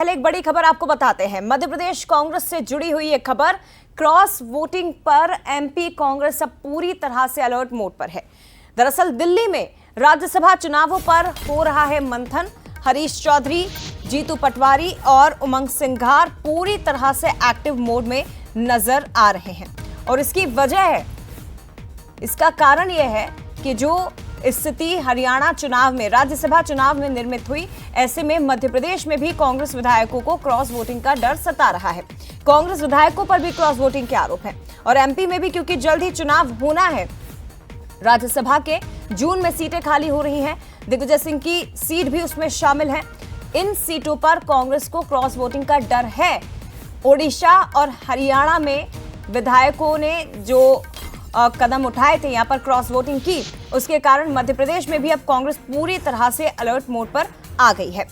पहले एक बड़ी खबर आपको बताते हैं। मध्य प्रदेश कांग्रेस से जुड़ी हुई एक खबर, क्रॉस वोटिंग पर एमपी कांग्रेस अब पूरी तरह से अलर्ट मोड पर है। दरअसल दिल्ली में राज्यसभा चुनावों पर हो रहा है मंथन। हरीश चौधरी, जीतू पटवारी और उमंग सिंघार पूरी तरह से एक्टिव मोड में नजर आ रहे हैं और इसकी वजह है, इसका कारण यह है कि जो स्थिति हरियाणा चुनाव में, राज्यसभा चुनाव में निर्मित हुई, ऐसे में मध्य प्रदेश में भी कांग्रेस विधायकों को क्रॉस वोटिंग का डर सता रहा है। कांग्रेस विधायकों पर भी क्रॉस वोटिंग के आरोप हैं और एमपी में भी, क्योंकि जल्द ही चुनाव होना है। राज्यसभा के जून में सीटें खाली हो रही हैं, दिग्विजय सिंह की सीट भी उसमें शामिल है। इन सीटों पर कांग्रेस को क्रॉस वोटिंग का डर है। ओडिशा और हरियाणा में विधायकों ने जो कदम उठाए थे, यहां पर क्रॉस वोटिंग की, उसके कारण मध्य प्रदेश में भी अब कांग्रेस पूरी तरह से अलर्ट मोड पर आ गई है।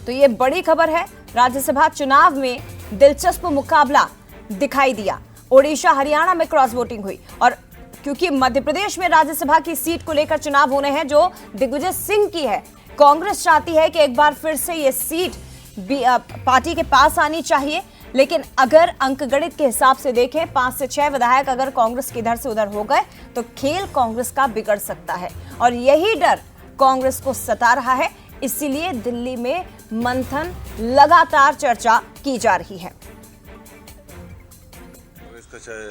तो ये बड़ी खबर है। राज्यसभा चुनाव में दिलचस्प मुकाबला दिखाई दिया। ओडिशा हरियाणा में क्रॉस वोटिंग हुई और क्योंकि मध्य प्रदेश में राज्यसभा की सीट को लेकर चुनाव होने हैं जो दिग्विजय सिंह की है, कांग्रेस चाहती है कि एक बार फिर से ये सीट पार्टी के पास आनी चाहिए। लेकिन अगर अंकगणित के हिसाब से देखें, 5 से 6 विधायक अगर कांग्रेस के इधर से उधर हो गए तो खेल कांग्रेस का बिगड़ सकता है और यही डर कांग्रेस को सता रहा है। इसीलिए दिल्ली में मंथन, लगातार चर्चा की जा रही है। कांग्रेस का चाहे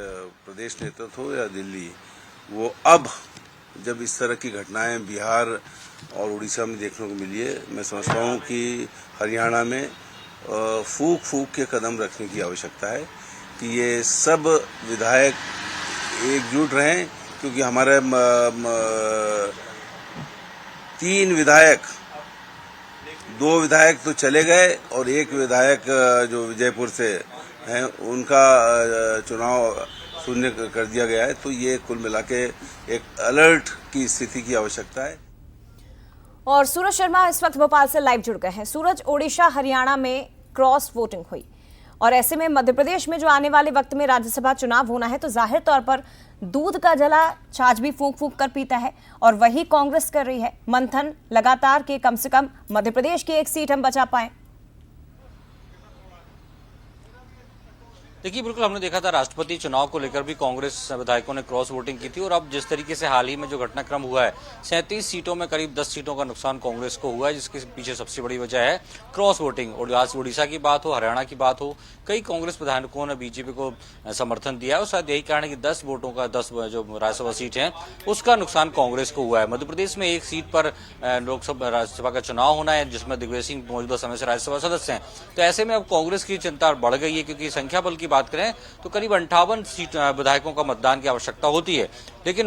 प्रदेश नेतृत्व हो या दिल्ली, वो अब जब इस तरह की घटनाएं बिहार और उड़ीसा में देखने को मिली है, मैं समझता हूं कि हरियाणा में फूक फूक के कदम रखने की आवश्यकता है कि ये सब विधायक एकजुट रहें, क्योंकि हमारे 3 विधायक, 2 विधायक तो चले गए और 1 विधायक जो विजयपुर से हैं उनका चुनाव शून्य कर दिया गया है। तो ये कुल मिला के एक अलर्ट की स्थिति की आवश्यकता है। और सूरज शर्मा इस वक्त भोपाल से लाइव जुड़ गए हैं। सूरज, ओडिशा हरियाणा में क्रॉस वोटिंग हुई और ऐसे में मध्य प्रदेश में जो आने वाले वक्त में राज्यसभा चुनाव होना है, तो जाहिर तौर पर दूध का जला छाछ भी फूंक फूंक कर पीता है और वही कांग्रेस कर रही है मंथन लगातार के कम से कम मध्य प्रदेश की एक सीट हम बचा पाए। देखिए, बिल्कुल हमने देखा था राष्ट्रपति चुनाव को लेकर भी कांग्रेस विधायकों ने क्रॉस वोटिंग की थी और अब जिस तरीके से हाल ही में जो घटनाक्रम हुआ है, 37 सीटों में करीब 10 सीटों का नुकसान कांग्रेस को हुआ है, जिसके पीछे सबसे बड़ी वजह है क्रॉस वोटिंग। ओडिशा की बात हो, हरियाणा की बात हो, कई कांग्रेस विधायकों ने बीजेपी को समर्थन दिया है और शायद यही कारण है कि 10 वोटों का 10 जो राज्यसभा सीट है उसका नुकसान कांग्रेस को हुआ है। मध्य प्रदेश में एक सीट पर राज्यसभा का चुनाव होना है जिसमें दिग्विजय सिंह मौजूदा समय से राज्यसभा सदस्य हैं। तो ऐसे में अब कांग्रेस की चिंता बढ़ गई है, क्योंकि संख्या बल की बात करें तो करीब 58 सीट विधायकों का मतदान की आवश्यकता होती है, लेकिन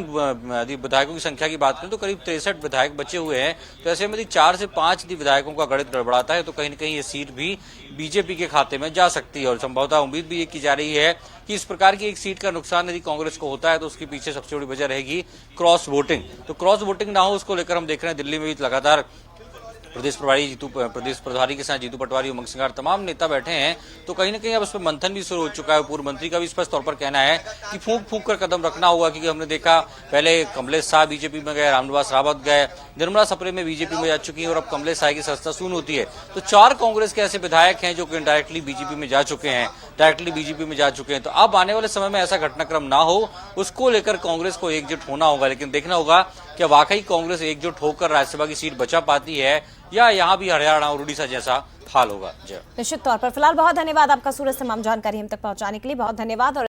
यदि विधायकों की संख्या की बात करें तो करीब 63 विधायक बचे हुए हैं। तो ऐसे में यदि 4 से 5 यदि विधायकों का गणित गड़बड़ाता है तो कहीं न कहीं ये सीट भी बीजेपी के खाते में जा सकती है और संभवतः उम्मीद भी ये की जा रही है कि इस प्रकार की एक सीट का नुकसान यदि कांग्रेस को होता है तो उसके पीछे सबसे बड़ी वजह रहेगी क्रॉस वोटिंग। तो क्रॉस वोटिंग ना हो, उसको लेकर हम देख रहे हैं दिल्ली में भी लगातार प्रदेश प्रभारी के साथ जीतू पटवारी, उमंग सिंघार, तमाम नेता बैठे हैं। तो कहीं ना कहीं अब इस पर मंथन भी शुरू हो चुका है। पूर्व मंत्री का भी स्पष्ट तौर पर कहना है कि फूंक फूंक कर कदम रखना होगा, क्योंकि हमने देखा पहले कमलेश शाह बीजेपी में गए, रामनिवास रावत गए, निर्मला सप्रे में बीजेपी में जा चुकी है और अब कमलेश शाह की सत्ता शून्य होती है। तो 4 कांग्रेस के ऐसे विधायक हैं जो कि डायरेक्टली बीजेपी में जा चुके हैं, तो अब आने वाले समय में ऐसा घटनाक्रम ना हो, उसको लेकर कांग्रेस को एकजुट होना होगा। लेकिन देखना होगा कि वाकई कांग्रेस एकजुट होकर राज्यसभा की सीट बचा पाती है या यहाँ भी हरियाणा और उड़ीसा जैसा हाल होगा। निश्चित तौर पर। फिलहाल बहुत धन्यवाद आपका सूरज, तमाम जानकारी हम तक पहुंचाने के लिए बहुत धन्यवाद। और